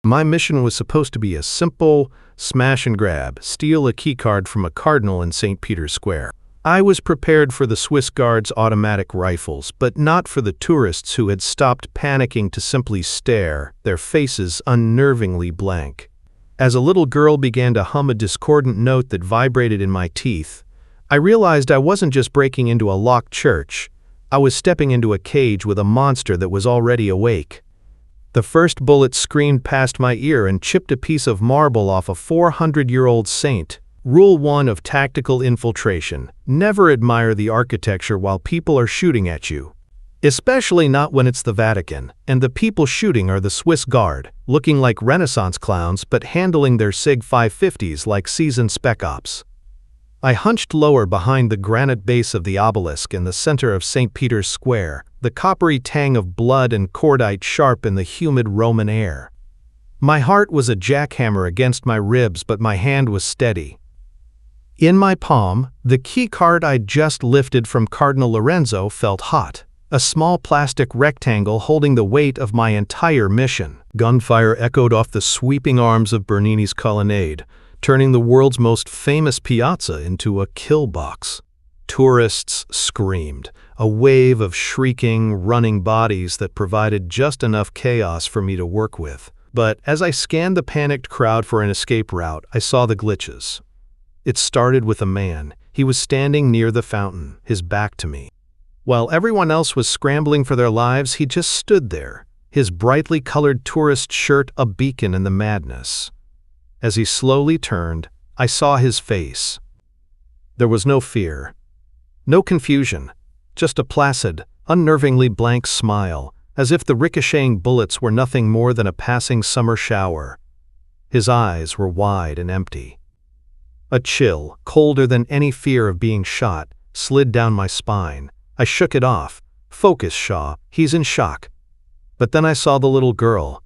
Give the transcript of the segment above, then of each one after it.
My mission was supposed to be a simple smash and grab, steal a keycard from a cardinal in St. Peter's Square. I was prepared for the Swiss Guards' automatic rifles, but not for the tourists who had stopped panicking to simply stare, their faces unnervingly blank. As a little girl began to hum a discordant note that vibrated in my teeth, I realized I wasn't just breaking into a locked church. I was stepping into a cage with a monster that was already awake. The first bullet screamed past my ear and chipped a piece of marble off a 400-year-old saint. Rule 1 of tactical infiltration: never admire the architecture while people are shooting at you. Especially not when it's the Vatican, and the people shooting are the Swiss Guard, looking like Renaissance clowns but handling their SIG 550s like seasoned spec ops. I hunched lower behind the granite base of the obelisk in the center of St. Peter's Square, the coppery tang of blood and cordite sharp in the humid Roman air. My heart was a jackhammer against my ribs, but my hand was steady. In my palm, the key card I'd just lifted from Cardinal Lorenzo felt hot, a small plastic rectangle holding the weight of my entire mission. Gunfire echoed off the sweeping arms of Bernini's colonnade, turning the world's most famous piazza into a kill box. Tourists screamed, a wave of shrieking, running bodies that provided just enough chaos for me to work with. But as I scanned the panicked crowd for an escape route, I saw the glitches. It started with a man. He was standing near the fountain, his back to me. While everyone else was scrambling for their lives, he just stood there, his brightly colored tourist shirt a beacon in the madness. As he slowly turned, I saw his face. There was no fear, no confusion, just a placid, unnervingly blank smile, as if the ricocheting bullets were nothing more than a passing summer shower. His eyes were wide and empty. A chill, colder than any fear of being shot, slid down my spine. I shook it off. Focus, Shaw, he's in shock. But then I saw the little girl.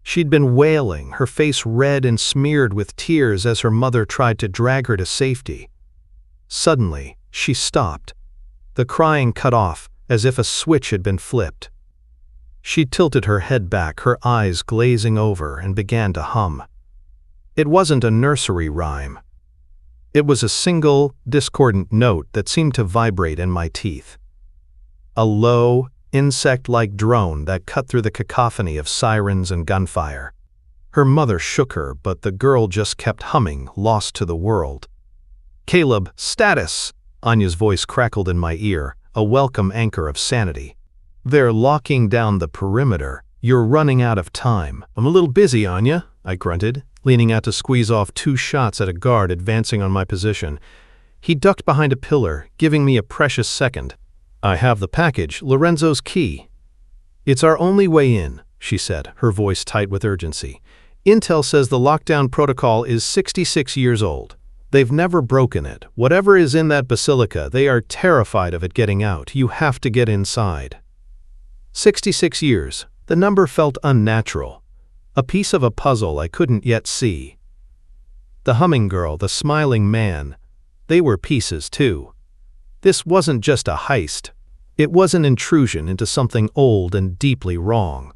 She'd been wailing, her face red and smeared with tears as her mother tried to drag her to safety. Suddenly, she stopped. The crying cut off, as if a switch had been flipped. She tilted her head back, her eyes glazing over, and began to hum. It wasn't a nursery rhyme. It was a single, discordant note that seemed to vibrate in my teeth. A low, insect-like drone that cut through the cacophony of sirens and gunfire. Her mother shook her, but the girl just kept humming, lost to the world. "Caleb, status!" Anya's voice crackled in my ear, a welcome anchor of sanity. "They're locking down the perimeter. You're running out of time." "I'm a little busy, Anya," I grunted, leaning out to squeeze off 2 shots at a guard advancing on my position. He ducked behind a pillar, giving me a precious second. "I have the package, Lorenzo's key." "It's our only way in," she said, her voice tight with urgency. "Intel says the lockdown protocol is 66 years old. They've never broken it. Whatever is in that basilica, they are terrified of it getting out. You have to get inside." 66 years. The number felt unnatural. A piece of a puzzle I couldn't yet see. The humming girl, the smiling man, they were pieces too. This wasn't just a heist. It was an intrusion into something old and deeply wrong.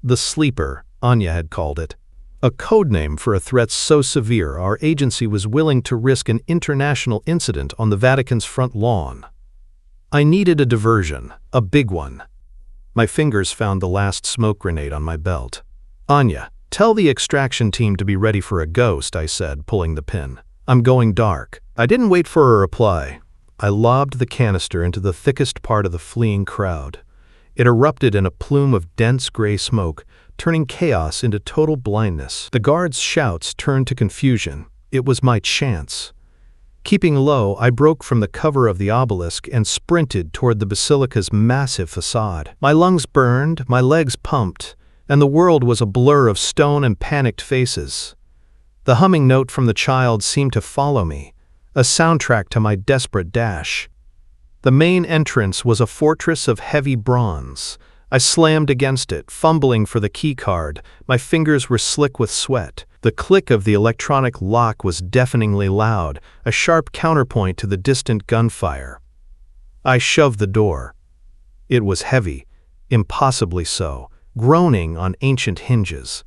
The Sleeper, Anya had called it. A codename for a threat so severe our agency was willing to risk an international incident on the Vatican's front lawn. I needed a diversion, a big one. My fingers found the last smoke grenade on my belt. "Anya, tell the extraction team to be ready for a ghost," I said, pulling the pin. "I'm going dark." I didn't wait for a reply. I lobbed the canister into the thickest part of the fleeing crowd. It erupted in a plume of dense gray smoke, turning chaos into total blindness. The guards' shouts turned to confusion. It was my chance. Keeping low, I broke from the cover of the obelisk and sprinted toward the basilica's massive facade. My lungs burned, my legs pumped, and the world was a blur of stone and panicked faces. The humming note from the child seemed to follow me, a soundtrack to my desperate dash. The main entrance was a fortress of heavy bronze. I slammed against it, fumbling for the key card. My fingers were slick with sweat. The click of the electronic lock was deafeningly loud, a sharp counterpoint to the distant gunfire. I shoved the door. It was heavy, impossibly so, groaning on ancient hinges.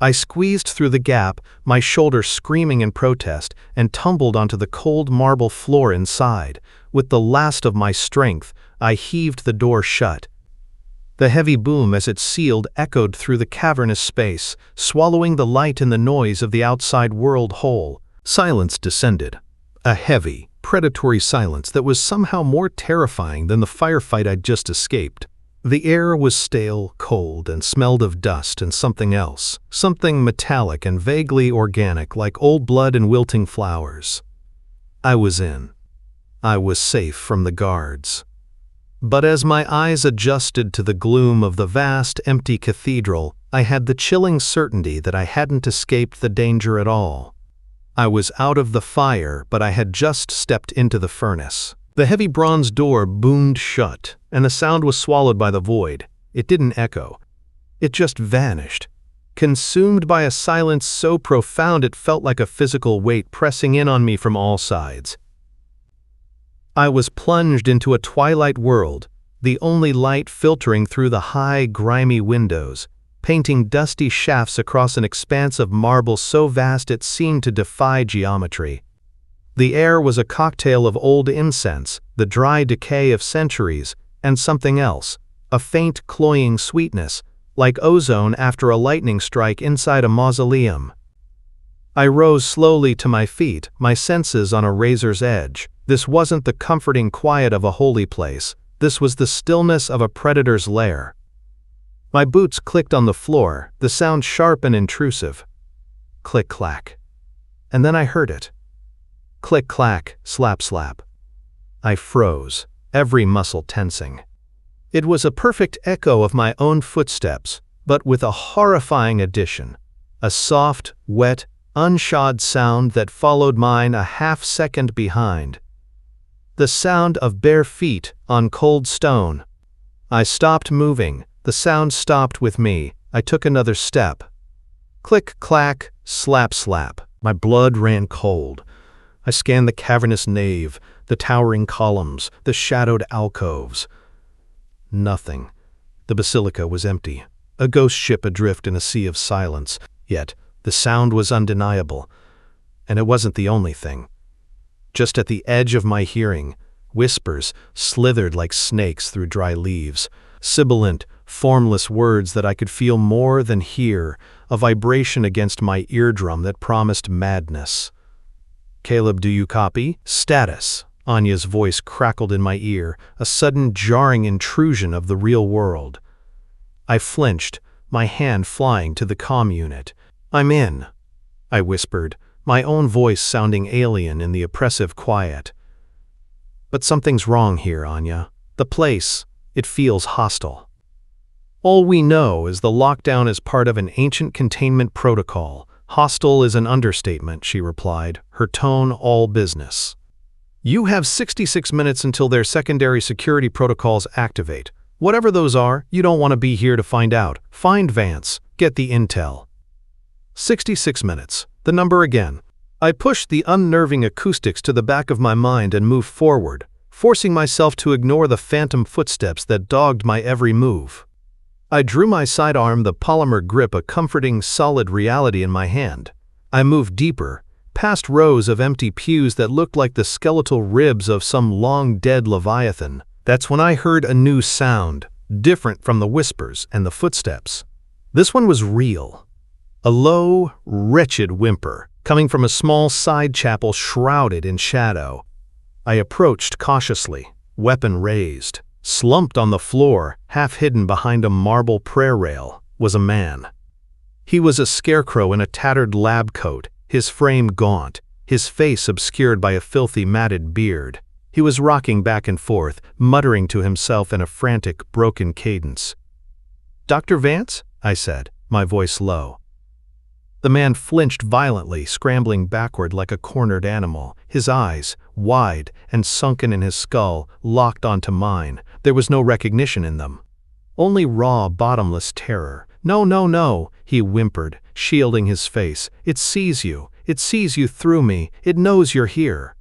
I squeezed through the gap, my shoulder screaming in protest, and tumbled onto the cold marble floor inside. With the last of my strength, I heaved the door shut. The heavy boom as it sealed echoed through the cavernous space, swallowing the light and the noise of the outside world whole. Silence descended. A heavy, predatory silence that was somehow more terrifying than the firefight I'd just escaped. The air was stale, cold, and smelled of dust and something else, something metallic and vaguely organic like old blood and wilting flowers. I was in. I was safe from the guards. But as my eyes adjusted to the gloom of the vast, empty cathedral, I had the chilling certainty that I hadn't escaped the danger at all. I was out of the fire, but I had just stepped into the furnace. The heavy bronze door boomed shut, and the sound was swallowed by the void. It didn't echo. It just vanished, consumed by a silence so profound it felt like a physical weight pressing in on me from all sides. I was plunged into a twilight world, the only light filtering through the high, grimy windows, painting dusty shafts across an expanse of marble so vast it seemed to defy geometry. The air was a cocktail of old incense, the dry decay of centuries, and something else, a faint, cloying sweetness, like ozone after a lightning strike inside a mausoleum. I rose slowly to my feet, my senses on a razor's edge. This wasn't the comforting quiet of a holy place. This was the stillness of a predator's lair. My boots clicked on the floor, the sound sharp and intrusive. Click-clack. And then I heard it. Click-clack, slap-slap. I froze, every muscle tensing. It was a perfect echo of my own footsteps, but with a horrifying addition. A soft, wet, unshod sound that followed mine a half-second behind. The sound of bare feet on cold stone. I stopped moving. The sound stopped with me. I took another step. Click-clack, slap-slap. My blood ran cold. I scanned the cavernous nave, the towering columns, the shadowed alcoves. Nothing. The Basilica was empty, a ghost ship adrift in a sea of silence. Yet, the sound was undeniable. And it wasn't the only thing. Just at the edge of my hearing, whispers slithered like snakes through dry leaves, sibilant, formless words that I could feel more than hear, a vibration against my eardrum that promised madness. "Caleb, do you copy? Status." Anya's voice crackled in my ear, a sudden jarring intrusion of the real world. I flinched, my hand flying to the comm unit. "I'm in," I whispered, my own voice sounding alien in the oppressive quiet. "But something's wrong here, Anya. The place, it feels hostile." "All we know is the lockdown is part of an ancient containment protocol. Hostile is an understatement," she replied, her tone all business. "You have 66 minutes until their secondary security protocols activate. Whatever those are, you don't want to be here to find out. Find Vance. Get the intel." 66 minutes. The number again. I pushed the unnerving acoustics to the back of my mind and moved forward, forcing myself to ignore the phantom footsteps that dogged my every move. I drew my sidearm, the polymer grip a comforting, solid reality in my hand. I moved deeper, past rows of empty pews that looked like the skeletal ribs of some long-dead leviathan. That's when I heard a new sound, different from the whispers and the footsteps. This one was real. A low, wretched whimper, coming from a small side chapel shrouded in shadow. I approached cautiously, weapon raised. Slumped on the floor, half hidden behind a marble prayer rail, was a man. He was a scarecrow in a tattered lab coat, his frame gaunt, his face obscured by a filthy matted beard. He was rocking back and forth, muttering to himself in a frantic, broken cadence. "Dr. Vance?" I said, my voice low. The man flinched violently, scrambling backward like a cornered animal, his eyes, wide and sunken in his skull, locked onto mine. There was no recognition in them. Only raw, bottomless terror. "No, no, no," he whimpered, shielding his face. "It sees you. It sees you through me. It knows you're here."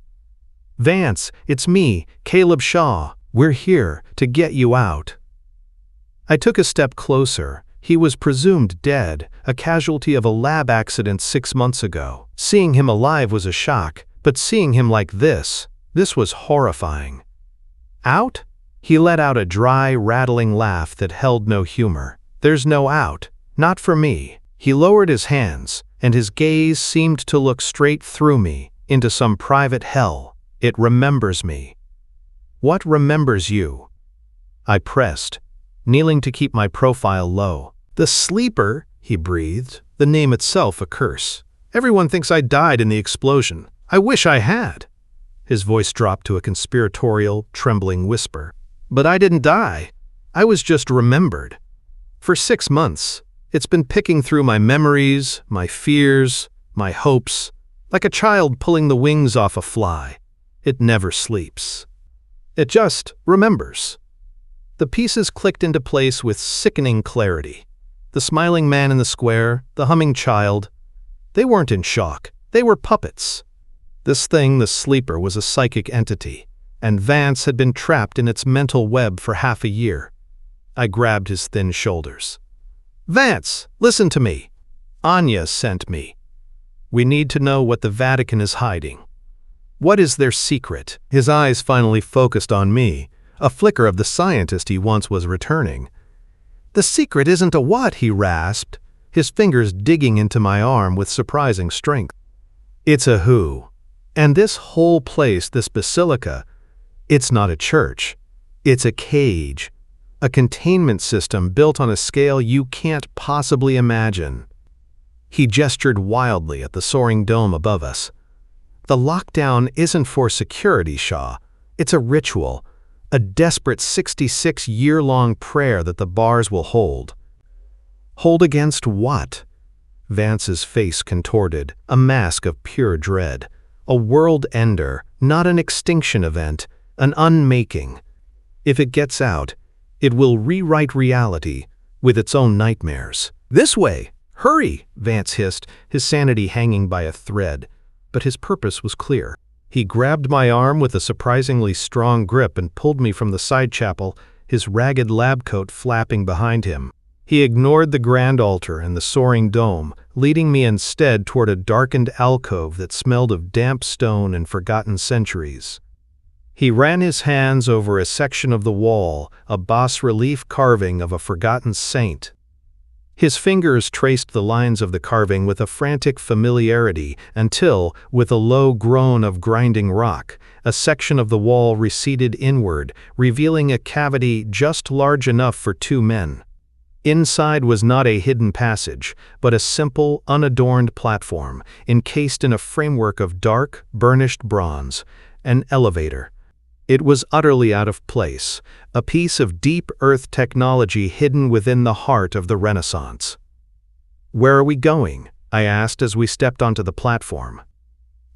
"Vance, it's me, Caleb Shaw. We're here to get you out." I took a step closer, He was presumed dead, a casualty of a lab accident 6 months ago. Seeing him alive was a shock, but seeing him like this was horrifying. Out? He let out a dry, rattling laugh that held no humor. There's no out. Not for me. He lowered his hands, and his gaze seemed to look straight through me, into some private hell. It remembers me. What remembers you? I pressed, kneeling to keep my profile low. The sleeper, he breathed, the name itself a curse. Everyone thinks I died in the explosion. I wish I had. His voice dropped to a conspiratorial, trembling whisper. But I didn't die. I was just remembered. For 6 months, it's been picking through my memories, my fears, my hopes, like a child pulling the wings off a fly. It never sleeps. It just remembers. The pieces clicked into place with sickening clarity. The smiling man in the square, the humming child. They weren't in shock. They were puppets. This thing, the sleeper, was a psychic entity, and Vance had been trapped in its mental web for half a year. I grabbed his thin shoulders. Vance, listen to me. Anya sent me. We need to know what the Vatican is hiding. What is their secret? His eyes finally focused on me, a flicker of the scientist he once was returning. The secret isn't a what, he rasped, his fingers digging into my arm with surprising strength. It's a who. And this whole place, this basilica, it's not a church. It's a cage. A containment system built on a scale you can't possibly imagine. He gestured wildly at the soaring dome above us. The lockdown isn't for security, Shaw. It's a ritual, a desperate 66-year-long prayer that the bars will hold. Hold against what? Vance's face contorted, a mask of pure dread. A world ender, not an extinction event, an unmaking. If it gets out, it will rewrite reality with its own nightmares. This way! Hurry! Vance hissed, his sanity hanging by a thread. But his purpose was clear. He grabbed my arm with a surprisingly strong grip and pulled me from the side chapel, his ragged lab coat flapping behind him. He ignored the grand altar and the soaring dome, leading me instead toward a darkened alcove that smelled of damp stone and forgotten centuries. He ran his hands over a section of the wall, a bas-relief carving of a forgotten saint. His fingers traced the lines of the carving with a frantic familiarity until, with a low groan of grinding rock, a section of the wall receded inward, revealing a cavity just large enough for 2 men. Inside was not a hidden passage, but a simple, unadorned platform, encased in a framework of dark, burnished bronze, an elevator. It was utterly out of place, a piece of deep earth technology hidden within the heart of the Renaissance. Where are we going? I asked as we stepped onto the platform.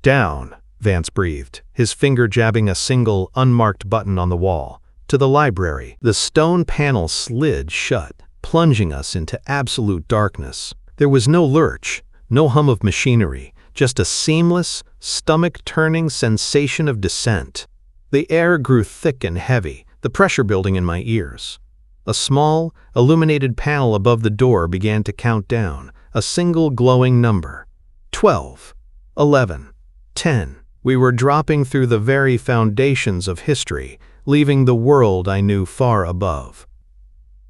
Down, Vance breathed, his finger jabbing a single, unmarked button on the wall. To the library. The stone panel slid shut, plunging us into absolute darkness. There was no lurch, no hum of machinery, just a seamless, stomach-turning sensation of descent. The air grew thick and heavy, the pressure building in my ears. A small, illuminated panel above the door began to count down, a single glowing number. 12, 11, 10. We were dropping through the very foundations of history, leaving the world I knew far above.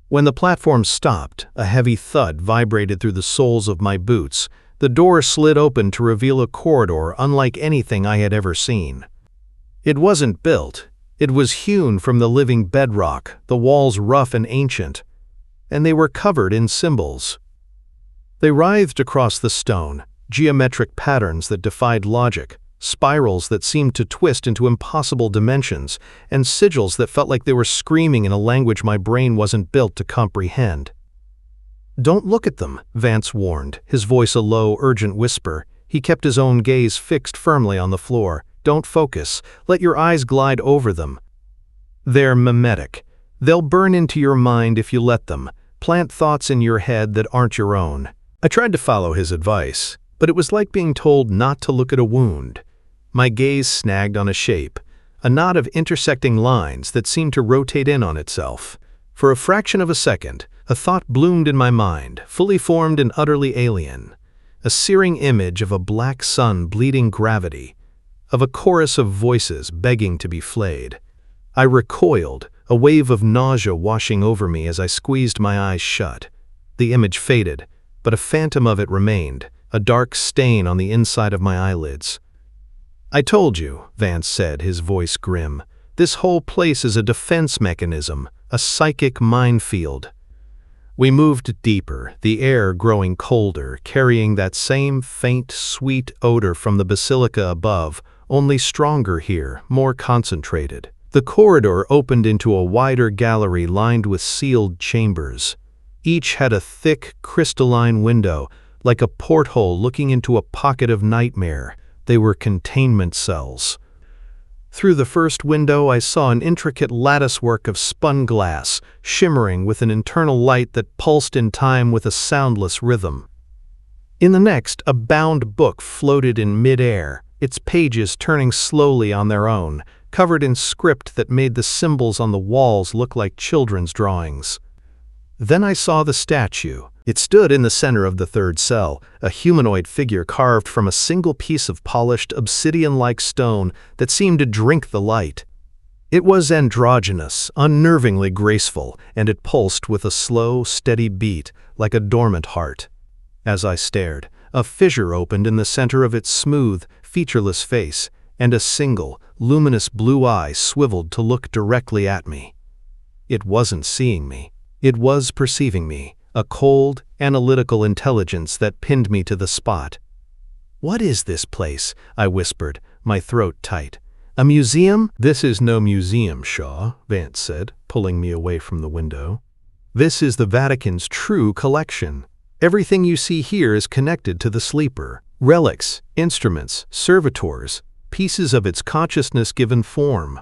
When the platform stopped, a heavy thud vibrated through the soles of my boots. The door slid open to reveal a corridor unlike anything I had ever seen. It wasn't built. It was hewn from the living bedrock, the walls rough and ancient, and they were covered in symbols. They writhed across the stone, geometric patterns that defied logic, spirals that seemed to twist into impossible dimensions, and sigils that felt like they were screaming in a language my brain wasn't built to comprehend. Don't look at them, Vance warned, his voice a low, urgent whisper. He kept his own gaze fixed firmly on the floor. Don't focus. Let your eyes glide over them. They're mimetic. They'll burn into your mind if you let them. Plant thoughts in your head that aren't your own. I tried to follow his advice, but it was like being told not to look at a wound. My gaze snagged on a shape, a knot of intersecting lines that seemed to rotate in on itself. For a fraction of a second, A thought bloomed in my mind, fully formed and utterly alien. A searing image of a black sun bleeding gravity, of a chorus of voices begging to be flayed. I recoiled, a wave of nausea washing over me as I squeezed my eyes shut. The image faded, but a phantom of it remained, a dark stain on the inside of my eyelids. "I told you," Vance said, his voice grim. "This whole place is a defense mechanism, a psychic minefield." We moved deeper, the air growing colder, carrying that same faint, sweet odor from the Basilica above, only stronger here, more concentrated. The corridor opened into a wider gallery lined with sealed chambers. Each had a thick, crystalline window, like a porthole looking into a pocket of nightmare. They were containment cells. Through the first window I saw an intricate latticework of spun glass, shimmering with an internal light that pulsed in time with a soundless rhythm. In the next, a bound book floated in mid-air, its pages turning slowly on their own, covered in script that made the symbols on the walls look like children's drawings. Then I saw the statue. It stood in the center of the third cell, a humanoid figure carved from a single piece of polished, obsidian-like stone that seemed to drink the light. It was androgynous, unnervingly graceful, and it pulsed with a slow, steady beat, like a dormant heart. As I stared, a fissure opened in the center of its smooth, featureless face, and a single, luminous blue eye swiveled to look directly at me. It wasn't seeing me. It was perceiving me, a cold, analytical intelligence that pinned me to the spot. "What is this place?" I whispered, my throat tight. "A museum?" "This is no museum, Shaw," Vance said, pulling me away from the window. "This is the Vatican's true collection. Everything you see here is connected to the sleeper. Relics, instruments, servitors, pieces of its consciousness given form.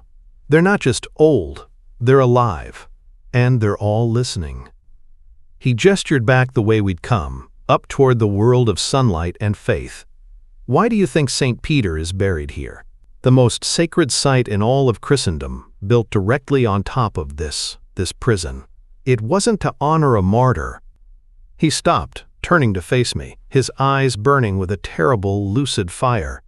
They're not just old, they're alive. And they're all listening." He gestured back the way we'd come, up toward the world of sunlight and faith. "Why do you think St. Peter is buried here? The most sacred site in all of Christendom, built directly on top of this prison. It wasn't to honor a martyr." He stopped, turning to face me, his eyes burning with a terrible, lucid fire.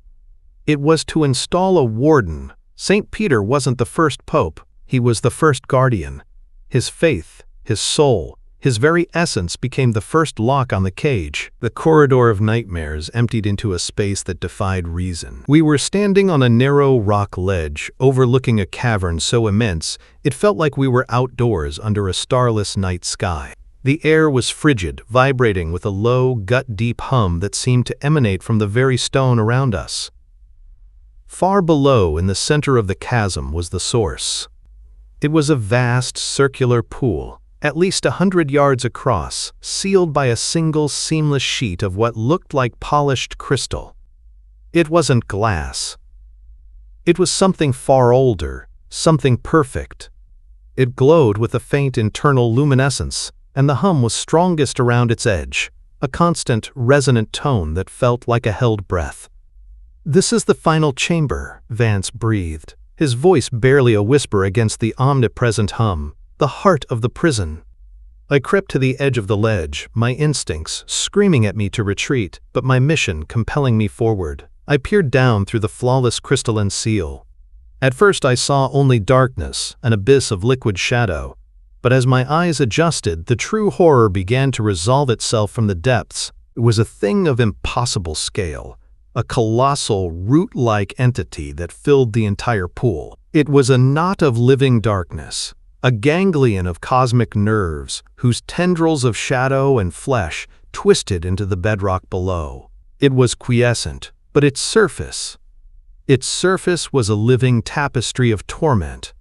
"It was to install a warden. St. Peter wasn't the first pope, he was the first guardian. His faith, his soul, his very essence became the first lock on the cage." The corridor of nightmares emptied into a space that defied reason. We were standing on a narrow rock ledge, overlooking a cavern so immense it felt like we were outdoors under a starless night sky. The air was frigid, vibrating with a low, gut-deep hum that seemed to emanate from the very stone around us. Far below, in the center of the chasm, was the source. It was a vast, circular pool, at least 100 yards across, sealed by a single seamless sheet of what looked like polished crystal. It wasn't glass. It was something far older, something perfect. It glowed with a faint internal luminescence, and the hum was strongest around its edge, a constant, resonant tone that felt like a held breath. "This is the final chamber," Vance breathed, his voice barely a whisper against the omnipresent hum, "the heart of the prison." I crept to the edge of the ledge, my instincts screaming at me to retreat, but my mission compelling me forward. I peered down through the flawless crystalline seal. At first I saw only darkness, an abyss of liquid shadow, but as my eyes adjusted, the true horror began to resolve itself from the depths. It was a thing of impossible scale. A colossal, root-like entity that filled the entire pool. It was a knot of living darkness, a ganglion of cosmic nerves whose tendrils of shadow and flesh twisted into the bedrock below. It was quiescent, but its surface was a living tapestry of torment.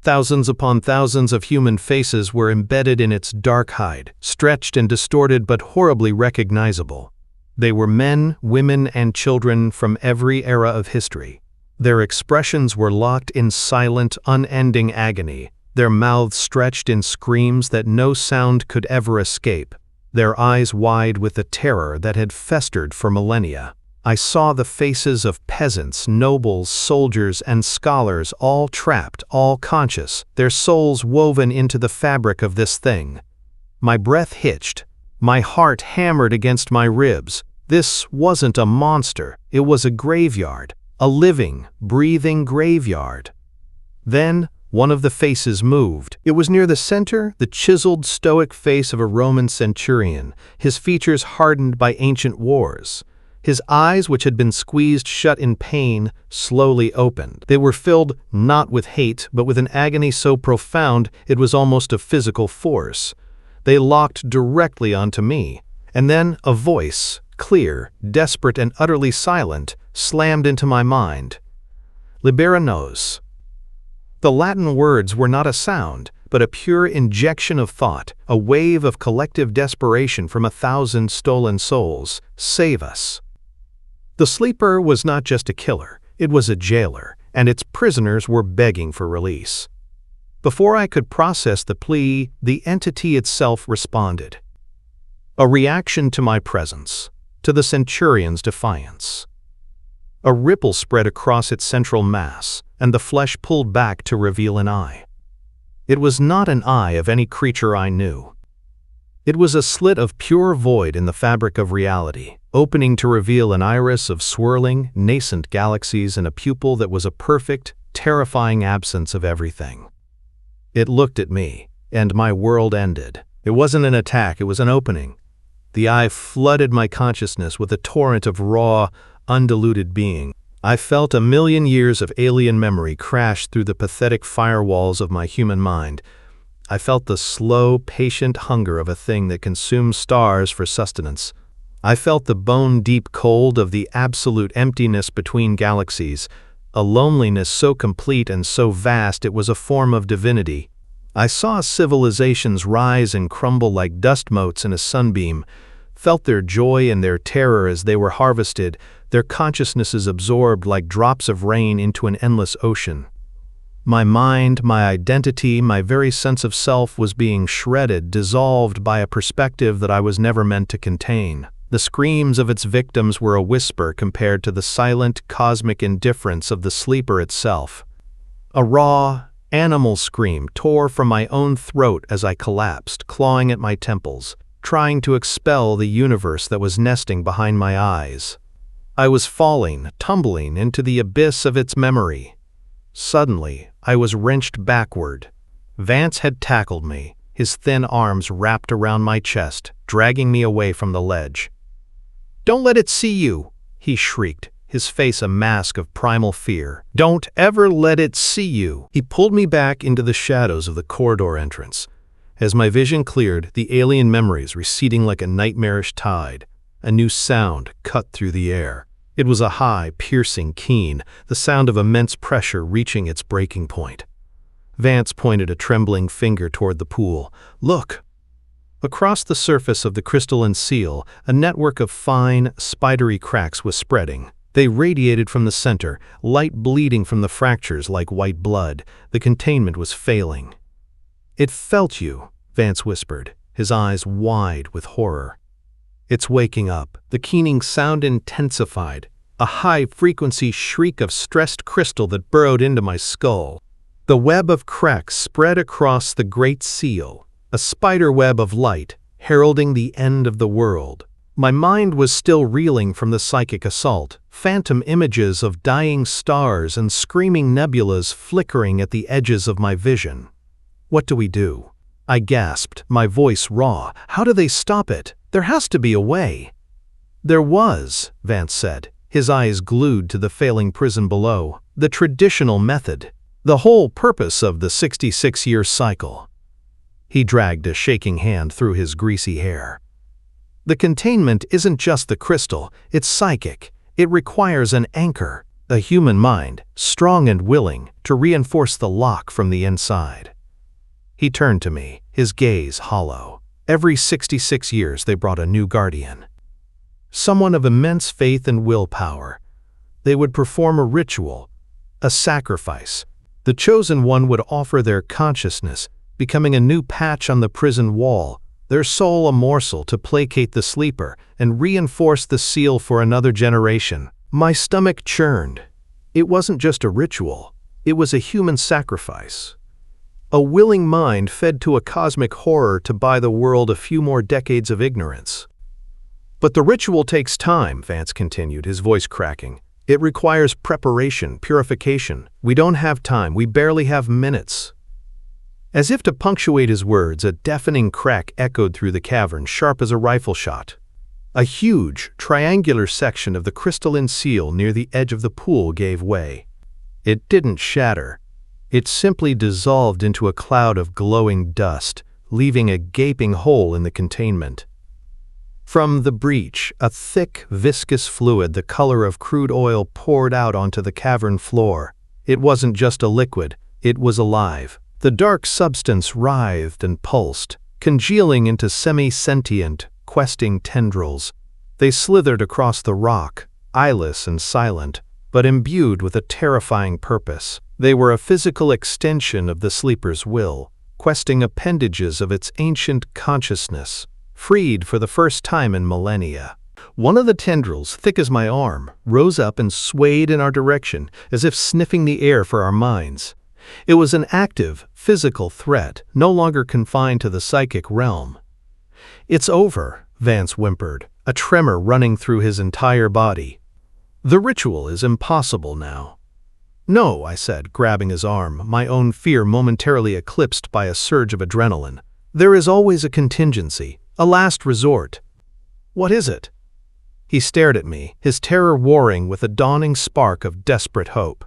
Thousands upon thousands of human faces were embedded in its dark hide, stretched and distorted but horribly recognizable. They were men, women, and children from every era of history. Their expressions were locked in silent, unending agony, their mouths stretched in screams that no sound could ever escape, their eyes wide with the terror that had festered for millennia. I saw the faces of peasants, nobles, soldiers, and scholars, all trapped, all conscious, their souls woven into the fabric of this thing. My breath hitched. My heart hammered against my ribs. This wasn't a monster. It was a graveyard. A living, breathing graveyard. Then, one of the faces moved. It was near the center, the chiseled, stoic face of a Roman centurion, his features hardened by ancient wars. His eyes, which had been squeezed shut in pain, slowly opened. They were filled not with hate, but with an agony so profound it was almost a physical force. They locked directly onto me. And then a voice, clear, desperate, and utterly silent, slammed into my mind. Libera nos. The Latin words were not a sound, but a pure injection of thought, a wave of collective desperation from 1,000 stolen souls. Save us. The sleeper was not just a killer, it was a jailer, and its prisoners were begging for release. Before I could process the plea, the entity itself responded. A reaction to my presence, to the centurion's defiance. A ripple spread across its central mass, and the flesh pulled back to reveal an eye. It was not an eye of any creature I knew. It was a slit of pure void in the fabric of reality, opening to reveal an iris of swirling, nascent galaxies and a pupil that was a perfect, terrifying absence of everything. It looked at me, and my world ended. It wasn't an attack, it was an opening. The eye flooded my consciousness with a torrent of raw, undiluted being. I felt 1,000,000 years of alien memory crash through the pathetic firewalls of my human mind. I felt the slow, patient hunger of a thing that consumes stars for sustenance. I felt the bone-deep cold of the absolute emptiness between galaxies, a loneliness so complete and so vast it was a form of divinity. I saw civilizations rise and crumble like dust motes in a sunbeam, felt their joy and their terror as they were harvested, their consciousnesses absorbed like drops of rain into an endless ocean. My mind, my identity, my very sense of self was being shredded, dissolved by a perspective that I was never meant to contain. The screams of its victims were a whisper compared to the silent, cosmic indifference of the sleeper itself. A raw, animal scream tore from my own throat as I collapsed, clawing at my temples, trying to expel the universe that was nesting behind my eyes. I was falling, tumbling into the abyss of its memory. Suddenly, I was wrenched backward. Vance had tackled me, his thin arms wrapped around my chest, dragging me away from the ledge. "Don't let it see you!" he shrieked, his face a mask of primal fear. "Don't ever let it see you!" He pulled me back into the shadows of the corridor entrance. As my vision cleared, the alien memories receding like a nightmarish tide, a new sound cut through the air. It was a high, piercing, keen, the sound of immense pressure reaching its breaking point. Vance pointed a trembling finger toward the pool. "Look!" Across the surface of the crystalline seal, a network of fine, spidery cracks was spreading. They radiated from the center, light bleeding from the fractures like white blood. The containment was failing. "It felt you," Vance whispered, his eyes wide with horror. "It's waking up." The keening sound intensified, a high-frequency shriek of stressed crystal that burrowed into my skull. The web of cracks spread across the great seal, a spider web of light, heralding the end of the world. My mind was still reeling from the psychic assault, phantom images of dying stars and screaming nebulas flickering at the edges of my vision. "What do we do?" I gasped, my voice raw. "How do they stop it? There has to be a way." "There was," Vance said, his eyes glued to the failing prison below. "The traditional method. The whole purpose of the 66-year cycle." He dragged a shaking hand through his greasy hair. "The containment isn't just the crystal, it's psychic. It requires an anchor, a human mind, strong and willing, to reinforce the lock from the inside." He turned to me, his gaze hollow. Every 66 years they brought a new guardian. Someone of immense faith and willpower. They would perform a ritual, a sacrifice. The chosen one would offer their consciousness, becoming a new patch on the prison wall, their soul a morsel to placate the sleeper and reinforce the seal for another generation. My stomach churned. It wasn't just a ritual, it was a human sacrifice. A willing mind fed to a cosmic horror to buy the world a few more decades of ignorance. But the ritual takes time, Vance continued, his voice cracking. It requires preparation, purification. We don't have time, we barely have minutes. As if to punctuate his words, a deafening crack echoed through the cavern, sharp as a rifle shot. A huge, triangular section of the crystalline seal near the edge of the pool gave way. It didn't shatter. It simply dissolved into a cloud of glowing dust, leaving a gaping hole in the containment. From the breach, a thick, viscous fluid the color of crude oil poured out onto the cavern floor. It wasn't just a liquid, it was alive. The dark substance writhed and pulsed, congealing into semi-sentient, questing tendrils. They slithered across the rock, eyeless and silent, but imbued with a terrifying purpose. They were a physical extension of the sleeper's will, questing appendages of its ancient consciousness, freed for the first time in millennia. One of the tendrils, thick as my arm, rose up and swayed in our direction, as if sniffing the air for our minds. It was an active, physical threat, no longer confined to the psychic realm. "It's over," Vance whimpered, a tremor running through his entire body. "The ritual is impossible now." "No," I said, grabbing his arm, my own fear momentarily eclipsed by a surge of adrenaline. "There is always a contingency, a last resort." "What is it?" He stared at me, his terror warring with a dawning spark of desperate hope.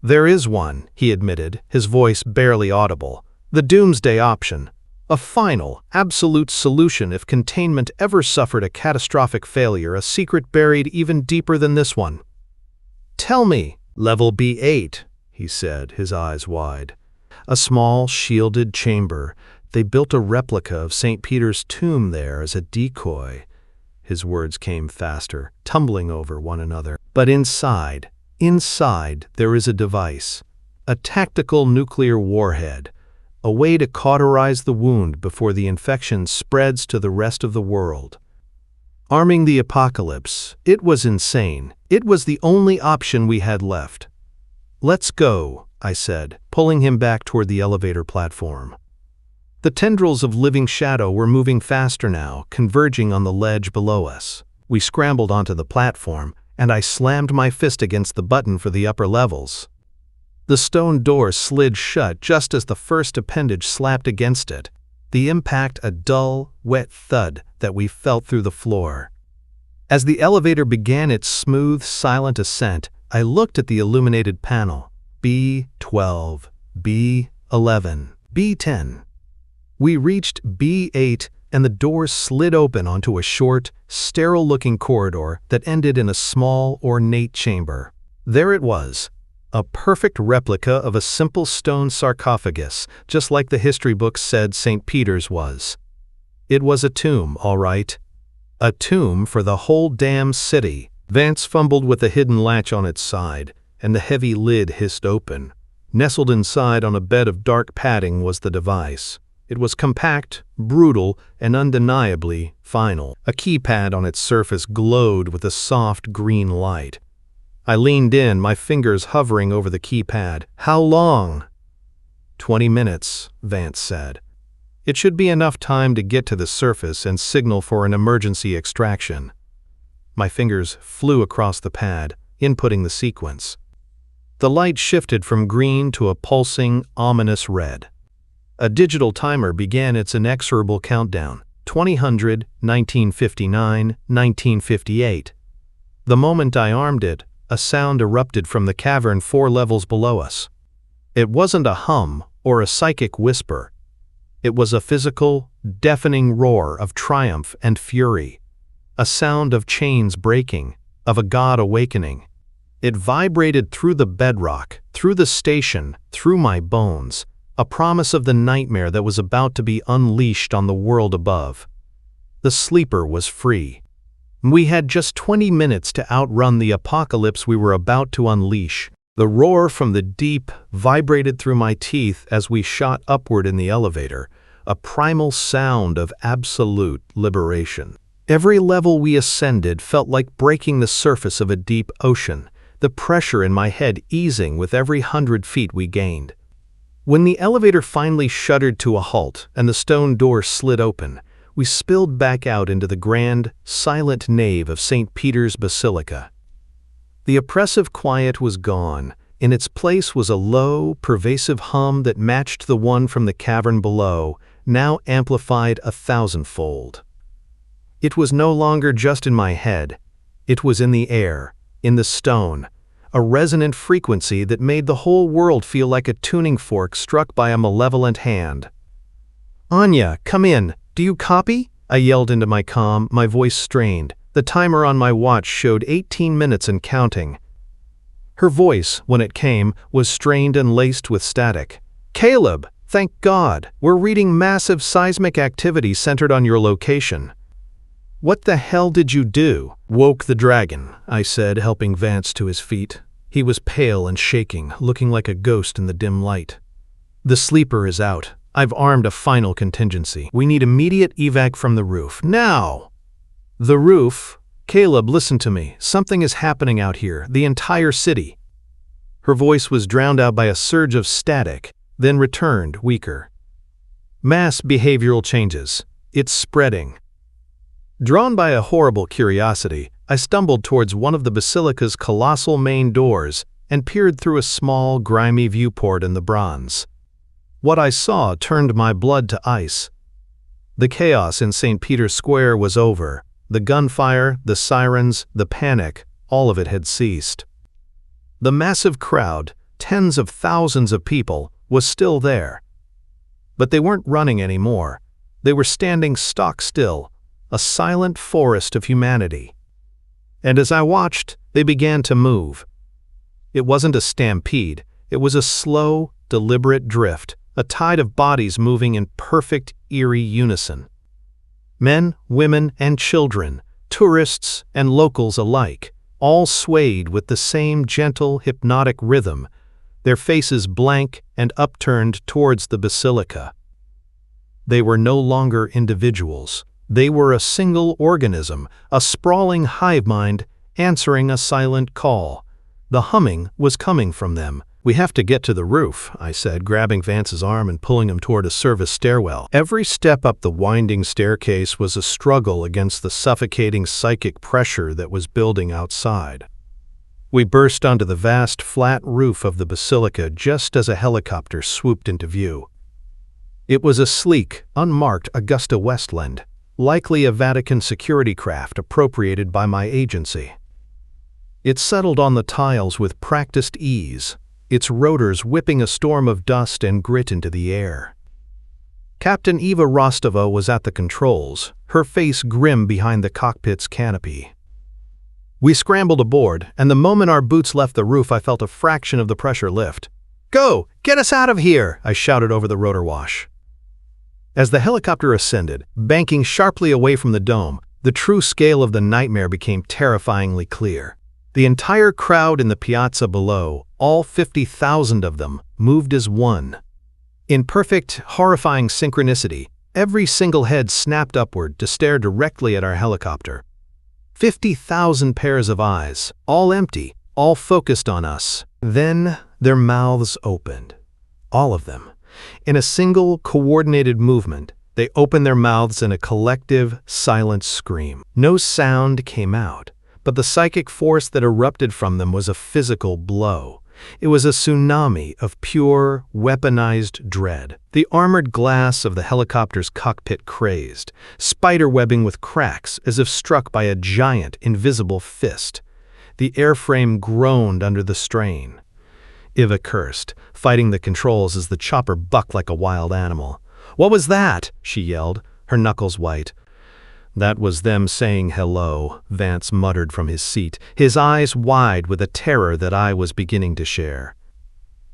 "There is one," he admitted, his voice barely audible. "The doomsday option. A final, absolute solution if containment ever suffered a catastrophic failure, a secret buried even deeper than this one." "Tell me." "Level B8, he said, his eyes wide. "A small, shielded chamber. They built a replica of St. Peter's tomb there as a decoy." His words came faster, tumbling over one another. "But inside, there is a device. A tactical nuclear warhead. A way to cauterize the wound before the infection spreads to the rest of the world. Arming the apocalypse. It was insane. It was the only option we had left." "Let's go," I said, pulling him back toward the elevator platform. The tendrils of living shadow were moving faster now, converging on the ledge below us. We scrambled onto the platform, and I slammed my fist against the button for the upper levels. The stone door slid shut just as the first appendage slapped against it, the impact a dull, wet thud that we felt through the floor. As the elevator began its smooth, silent ascent, I looked at the illuminated panel. B12, B11, B10. We reached B8, and the door slid open onto a short, sterile-looking corridor that ended in a small, ornate chamber. There it was. A perfect replica of a simple stone sarcophagus, just like the history books said St. Peter's was. It was a tomb, all right. A tomb for the whole damn city. Vance fumbled with the hidden latch on its side, and the heavy lid hissed open. Nestled inside on a bed of dark padding was the device. It was compact, brutal, and undeniably final. A keypad on its surface glowed with a soft green light. I leaned in, my fingers hovering over the keypad. "How long?" 20 minutes, Vance said. "It should be enough time to get to the surface and signal for an emergency extraction." My fingers flew across the pad, inputting the sequence. The light shifted from green to a pulsing, ominous red. A digital timer began its inexorable countdown. 2000, 1959, 1958. The moment I armed it, a sound erupted from the cavern 4 levels below us. It wasn't a hum or a psychic whisper. It was a physical, deafening roar of triumph and fury. A sound of chains breaking, of a god awakening. It vibrated through the bedrock, through the station, through my bones, a promise of the nightmare that was about to be unleashed on the world above. The sleeper was free. We had just 20 minutes to outrun the apocalypse we were about to unleash. The roar from the deep vibrated through my teeth as we shot upward in the elevator, a primal sound of absolute liberation. Every level we ascended felt like breaking the surface of a deep ocean, the pressure in my head easing with every 100 feet we gained. When the elevator finally shuddered to a halt and the stone door slid open, we spilled back out into the grand, silent nave of St. Peter's Basilica. The oppressive quiet was gone. In its place was a low, pervasive hum that matched the one from the cavern below, now amplified 1,000-fold. It was no longer just in my head. It was in the air, in the stone, a resonant frequency that made the whole world feel like a tuning fork struck by a malevolent hand. "Anya, come in. Do you copy?" I yelled into my comm, my voice strained. The timer on my watch showed 18 minutes and counting. Her voice, when it came, was strained and laced with static. "Caleb, thank God, we're reading massive seismic activity centered on your location." "What the hell did you do?" "Woke the dragon," I said, helping Vance to his feet. He was pale and shaking, looking like a ghost in the dim light. "The sleeper is out. I've armed a final contingency. We need immediate evac from the roof. Now!" "The roof? Caleb, listen to me. Something is happening out here. The entire city." Her voice was drowned out by a surge of static, then returned, weaker. "Mass behavioral changes. It's spreading." Drawn by a horrible curiosity, I stumbled towards one of the basilica's colossal main doors and peered through a small, grimy viewport in the bronze. What I saw turned my blood to ice. The chaos in St. Peter's Square was over. The gunfire, the sirens, the panic, all of it had ceased. The massive crowd, tens of thousands of people, was still there. But they weren't running anymore. They were standing stock still, a silent forest of humanity. And as I watched, they began to move. It wasn't a stampede. It was a slow, deliberate drift, a tide of bodies moving in perfect, eerie unison. Men, women, and children, tourists and locals alike, all swayed with the same gentle, hypnotic rhythm, their faces blank and upturned towards the basilica. They were no longer individuals. They were a single organism, a sprawling hive mind answering a silent call. The humming was coming from them. "We have to get to the roof," I said, grabbing Vance's arm and pulling him toward a service stairwell. Every step up the winding staircase was a struggle against the suffocating psychic pressure that was building outside. We burst onto the vast, flat roof of the basilica just as a helicopter swooped into view. It was a sleek, unmarked Augusta Westland, likely a Vatican security craft appropriated by my agency. It settled on the tiles with practiced ease, its rotors whipping a storm of dust and grit into the air. Captain Eva Rostova was at the controls, her face grim behind the cockpit's canopy. We scrambled aboard, and the moment our boots left the roof, I felt a fraction of the pressure lift. "Go! Get us out of here!" I shouted over the rotor wash. As the helicopter ascended, banking sharply away from the dome, the true scale of the nightmare became terrifyingly clear. The entire crowd in the piazza below, all 50,000 of them, moved as one. In perfect, horrifying synchronicity, every single head snapped upward to stare directly at our helicopter. 50,000 pairs of eyes, all empty, all focused on us. Then their mouths opened. All of them. In a single, coordinated movement, they opened their mouths in a collective, silent scream. No sound came out, but the psychic force that erupted from them was a physical blow. It was a tsunami of pure, weaponized dread. The armored glass of the helicopter's cockpit crazed, spiderwebbing with cracks as if struck by a giant, invisible fist. The airframe groaned under the strain. Eva cursed, fighting the controls as the chopper bucked like a wild animal. "What was that?" she yelled, her knuckles white. "That was them saying hello," Vance muttered from his seat, his eyes wide with a terror that I was beginning to share.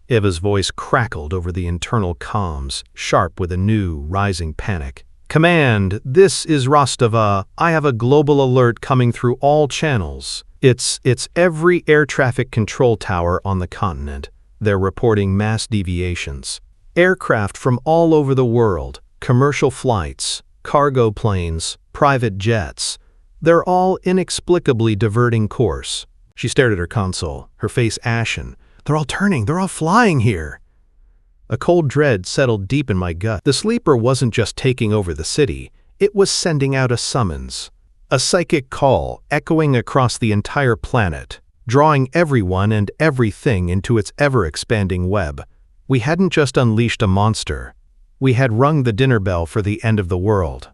Eva's voice crackled over the internal comms, sharp with a new, rising panic. "Command, this is Rostova. I have a global alert coming through all channels. It's every air traffic control tower on the continent. They're reporting mass deviations. Aircraft from all over the world, commercial flights, cargo planes, private jets. They're all inexplicably diverting course." She stared at her console, her face ashen. "They're all turning, they're all flying here." A cold dread settled deep in my gut. The sleeper wasn't just taking over the city, it was sending out a summons. A psychic call echoing across the entire planet, drawing everyone and everything into its ever-expanding web. We hadn't just unleashed a monster. We had rung the dinner bell for the end of the world.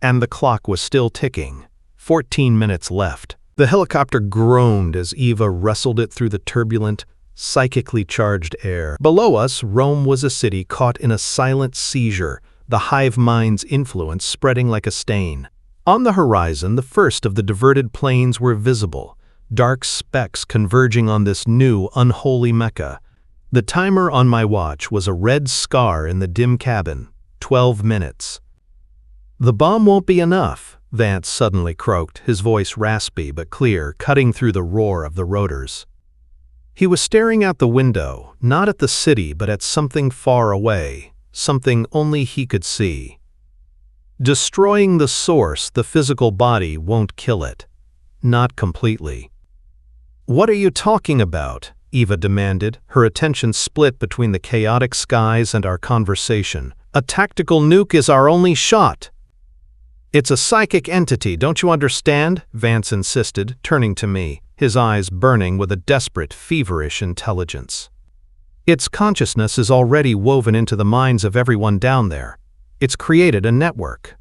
And the clock was still ticking. 14 minutes left. The helicopter groaned as Eva wrestled it through the turbulent, psychically charged air. Below us, Rome was a city caught in a silent seizure, the hive mind's influence spreading like a stain. On the horizon, the first of the diverted planes were visible, dark specks converging on this new, unholy Mecca. The timer on my watch was a red scar in the dim cabin. 12 minutes. "The bomb won't be enough," Vance suddenly croaked, his voice raspy but clear, cutting through the roar of the rotors. He was staring out the window, not at the city but at something far away, something only he could see. "Destroying the source, the physical body, won't kill it. Not completely." "What are you talking about?" Eva demanded, her attention split between the chaotic skies and our conversation. "A tactical nuke is our only shot." "It's a psychic entity, don't you understand?" Vance insisted, turning to me, his eyes burning with a desperate, feverish intelligence. "Its consciousness is already woven into the minds of everyone down there. It's created a network.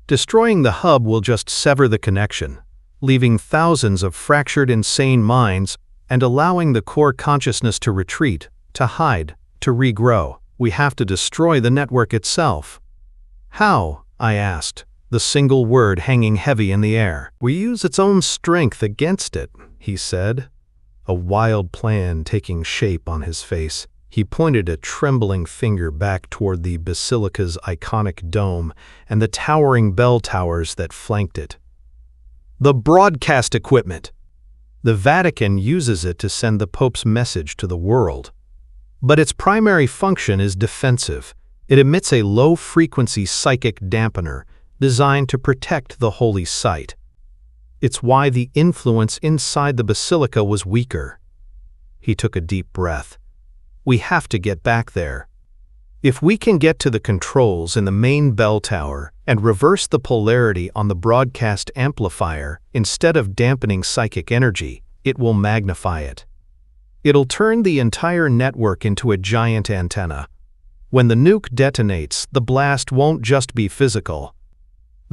Destroying the hub will just sever the connection, leaving thousands of fractured, insane minds and allowing the core consciousness to retreat, to hide, to regrow. We have to destroy the network itself." "How?" I asked, the single word hanging heavy in the air. "We use its own strength against it," he said, a wild plan taking shape on his face. He pointed a trembling finger back toward the Basilica's iconic dome and the towering bell towers that flanked it. "The broadcast equipment. The Vatican uses it to send the Pope's message to the world. But its primary function is defensive. It emits a low-frequency psychic dampener designed to protect the holy site. It's why the influence inside the Basilica was weaker." He took a deep breath. "We have to get back there. If we can get to the controls in the main bell tower and reverse the polarity on the broadcast amplifier instead of dampening psychic energy, it will magnify it. It'll turn the entire network into a giant antenna. When the nuke detonates, the blast won't just be physical.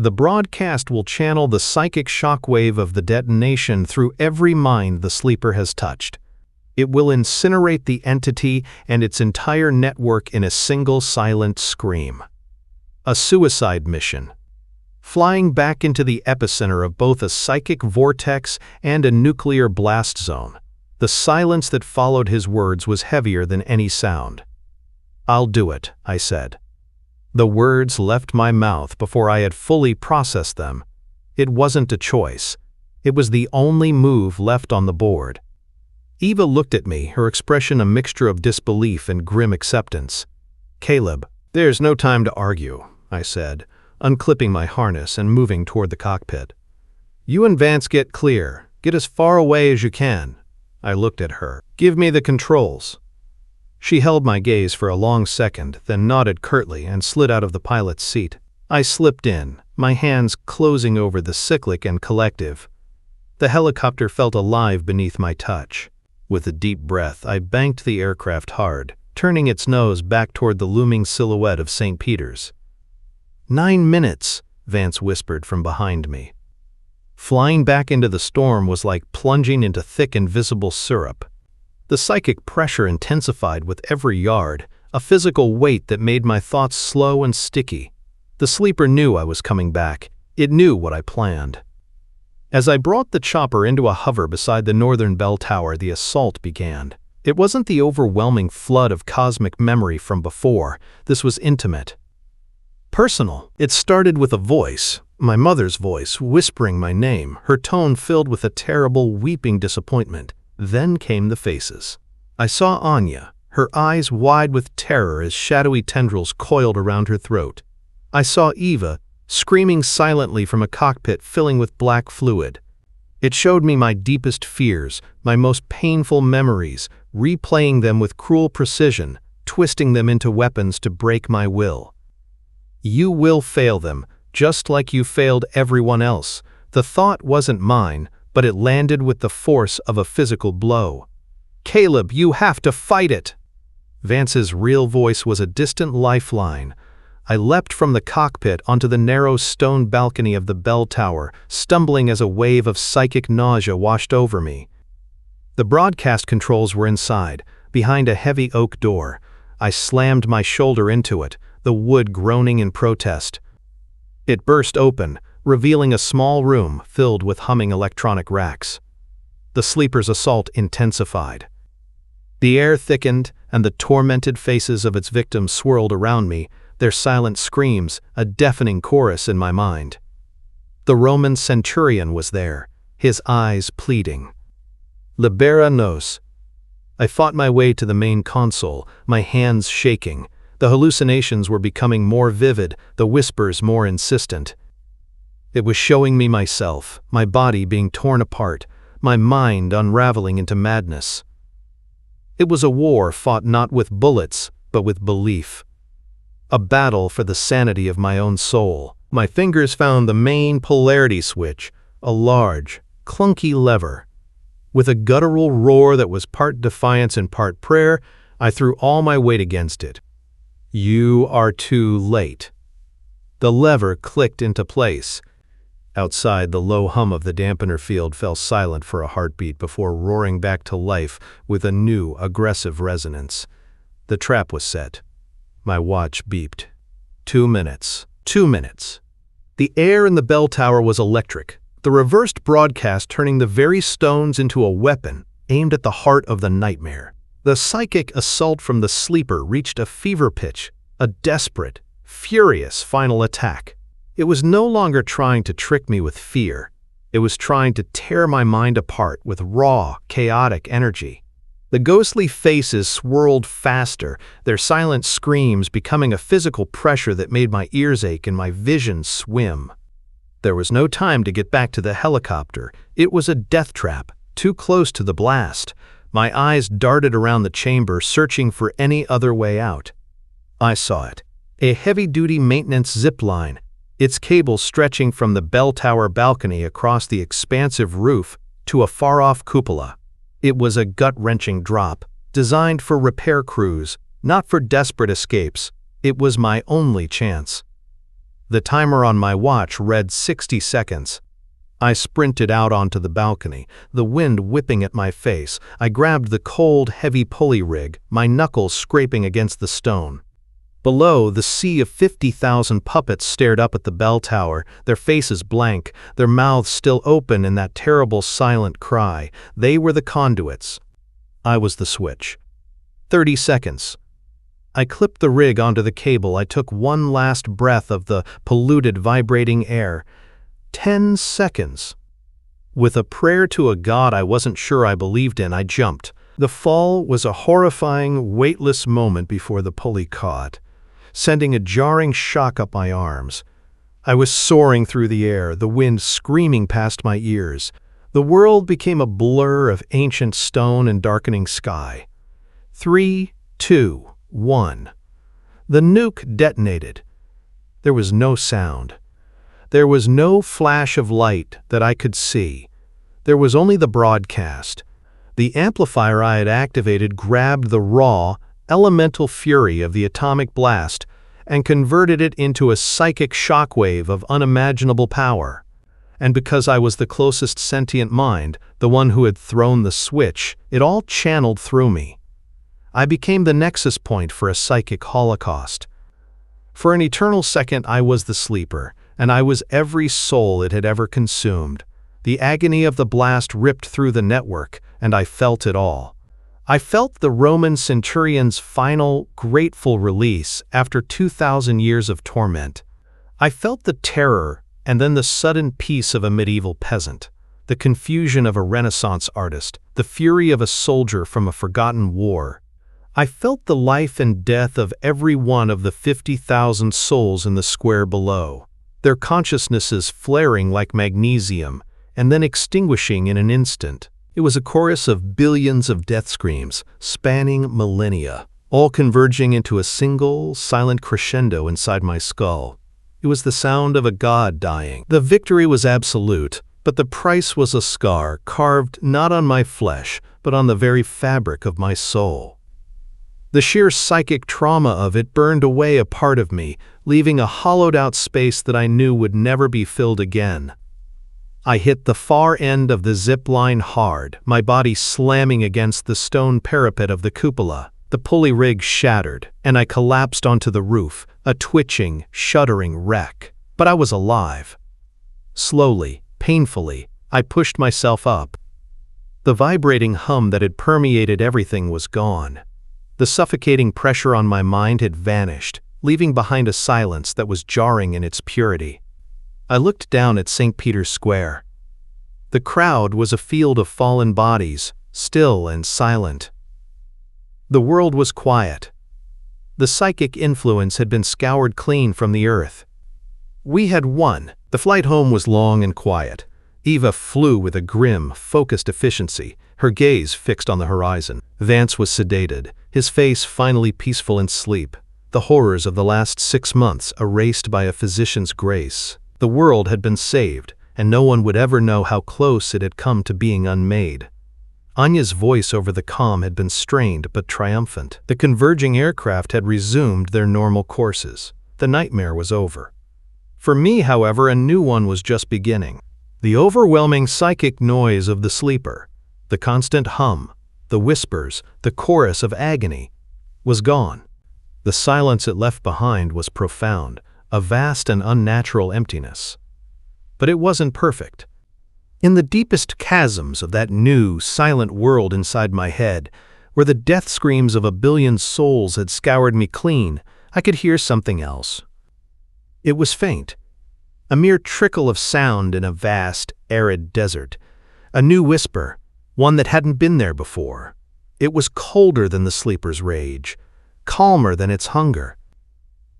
The broadcast will channel the psychic shockwave of the detonation through every mind the sleeper has touched. It will incinerate the entity and its entire network in a single silent scream. A suicide mission. Flying back into the epicenter of both a psychic vortex and a nuclear blast zone. The silence that followed his words was heavier than any sound. "I'll do it," I said. The words left my mouth before I had fully processed them. It wasn't a choice. It was the only move left on the board. Eva looked at me, her expression a mixture of disbelief and grim acceptance. "Caleb, there's no time to argue," I said, unclipping my harness and moving toward the cockpit. "You and Vance get clear. Get as far away as you can." I looked at her. "Give me the controls." She held my gaze for a long second, then nodded curtly and slid out of the pilot's seat. I slipped in, my hands closing over the cyclic and collective. The helicopter felt alive beneath my touch. With a deep breath, I banked the aircraft hard, turning its nose back toward the looming silhouette of St. Peter's. 9 minutes, Vance whispered from behind me. Flying back into the storm was like plunging into thick invisible syrup. The psychic pressure intensified with every yard, a physical weight that made my thoughts slow and sticky. The sleeper knew I was coming back. It knew what I planned. As I brought the chopper into a hover beside the northern bell tower, the assault began. It wasn't the overwhelming flood of cosmic memory from before. This was intimate. Personal. It started with a voice, my mother's voice, whispering my name, her tone filled with a terrible, weeping disappointment. Then came the faces. I saw Anya, her eyes wide with terror as shadowy tendrils coiled around her throat. I saw Eva, screaming silently from a cockpit filling with black fluid. It showed me my deepest fears, my most painful memories, replaying them with cruel precision, twisting them into weapons to break my will. You will fail them, just like you failed everyone else. The thought wasn't mine, but it landed with the force of a physical blow. Caleb, you have to fight it! Vance's real voice was a distant lifeline. I leapt from the cockpit onto the narrow stone balcony of the bell tower, stumbling as a wave of psychic nausea washed over me. The broadcast controls were inside, behind a heavy oak door. I slammed my shoulder into it, the wood groaning in protest. It burst open, revealing a small room filled with humming electronic racks. The sleeper's assault intensified. The air thickened, and the tormented faces of its victims swirled around me, their silent screams a deafening chorus in my mind. The Roman centurion was there, his eyes pleading. Libera nos. I fought my way to the main console, my hands shaking. The hallucinations were becoming more vivid, the whispers more insistent. It was showing me myself, my body being torn apart, my mind unraveling into madness. It was a war fought not with bullets, but with belief. A battle for the sanity of my own soul. My fingers found the main polarity switch, a large, clunky lever. With a guttural roar that was part defiance and part prayer, I threw all my weight against it. You are too late. The lever clicked into place. Outside, the low hum of the dampener field fell silent for a heartbeat before roaring back to life with a new, aggressive resonance. The trap was set. My watch beeped. 2 minutes. 2 minutes. The air in the bell tower was electric, the reversed broadcast turning the very stones into a weapon aimed at the heart of the nightmare. The psychic assault from the sleeper reached a fever pitch, a desperate, furious final attack. It was no longer trying to trick me with fear. It was trying to tear my mind apart with raw, chaotic energy. The ghostly faces swirled faster, their silent screams becoming a physical pressure that made my ears ache and my vision swim. There was no time to get back to the helicopter. It was a death trap, too close to the blast. My eyes darted around the chamber, searching for any other way out. I saw it. A heavy-duty maintenance zip line, its cable stretching from the bell tower balcony across the expansive roof to a far-off cupola. It was a gut-wrenching drop, designed for repair crews, not for desperate escapes. It was my only chance. The timer on my watch read 60 seconds. I sprinted out onto the balcony, the wind whipping at my face. I grabbed the cold, heavy pulley rig, my knuckles scraping against the stone. Below, the sea of 50,000 puppets stared up at the bell tower, their faces blank, their mouths still open in that terrible silent cry. They were the conduits. I was the switch. 30 seconds. I clipped the rig onto the cable. I took one last breath of the polluted, vibrating air. 10 seconds. With a prayer to a god I wasn't sure I believed in, I jumped. The fall was a horrifying, weightless moment before the pulley caught, sending a jarring shock up my arms. I was soaring through the air, the wind screaming past my ears. The world became a blur of ancient stone and darkening sky. 3, 2, 1. The nuke detonated. There was no sound. There was no flash of light that I could see. There was only the broadcast. The amplifier I had activated grabbed the raw, elemental fury of the atomic blast and converted it into a psychic shockwave of unimaginable power. And because I was the closest sentient mind, the one who had thrown the switch, it all channeled through me. I became the nexus point for a psychic holocaust. For an eternal second I was the sleeper, and I was every soul it had ever consumed. The agony of the blast ripped through the network, and I felt it all. I felt the Roman centurion's final, grateful release after 2,000 years of torment. I felt the terror and then the sudden peace of a medieval peasant, the confusion of a Renaissance artist, the fury of a soldier from a forgotten war. I felt the life and death of every one of the 50,000 souls in the square below, their consciousnesses flaring like magnesium and then extinguishing in an instant. It was a chorus of billions of death screams, spanning millennia. all converging into a single, silent crescendo inside my skull. It was the sound of a god dying. The victory was absolute, but the price was a scar carved not on my flesh, but on the very fabric of my soul. The sheer psychic trauma of it burned away a part of me, leaving a hollowed-out space that I knew would never be filled again. I hit the far end of the zip line hard, my body slamming against the stone parapet of the cupola. The pulley rig shattered, and I collapsed onto the roof, a twitching, shuddering wreck. But I was alive. Slowly, painfully, I pushed myself up. The vibrating hum that had permeated everything was gone. The suffocating pressure on my mind had vanished, leaving behind a silence that was jarring in its purity. I looked down at St. Peter's Square. The crowd was a field of fallen bodies, still and silent. The world was quiet. The psychic influence had been scoured clean from the earth. We had won. The flight home was long and quiet. Eva flew with a grim, focused efficiency, her gaze fixed on the horizon. Vance was sedated, his face finally peaceful in sleep, the horrors of the last 6 months erased by a physician's grace. The world had been saved, and no one would ever know how close it had come to being unmade. Anya's voice over the comm had been strained but triumphant. The converging aircraft had resumed their normal courses. The nightmare was over. For me, however, a new one was just beginning. The overwhelming psychic noise of the sleeper, the constant hum, the whispers, the chorus of agony, was gone. The silence it left behind was profound, a vast and unnatural emptiness. But it wasn't perfect. In the deepest chasms of that new, silent world inside my head, where the death screams of a billion souls had scoured me clean, I could hear something else. It was faint, a mere trickle of sound in a vast, arid desert, a new whisper, one that hadn't been there before. It was colder than the sleeper's rage, calmer than its hunger.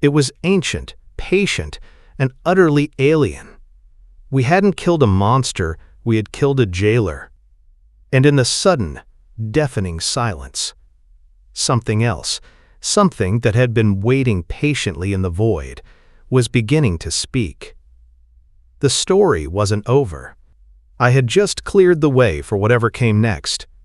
It was ancient, patient, and utterly alien. We hadn't killed a monster, we had killed a jailer. And in the sudden, deafening silence, something else, something that had been waiting patiently in the void, was beginning to speak. The story wasn't over. I had just cleared the way for whatever came next,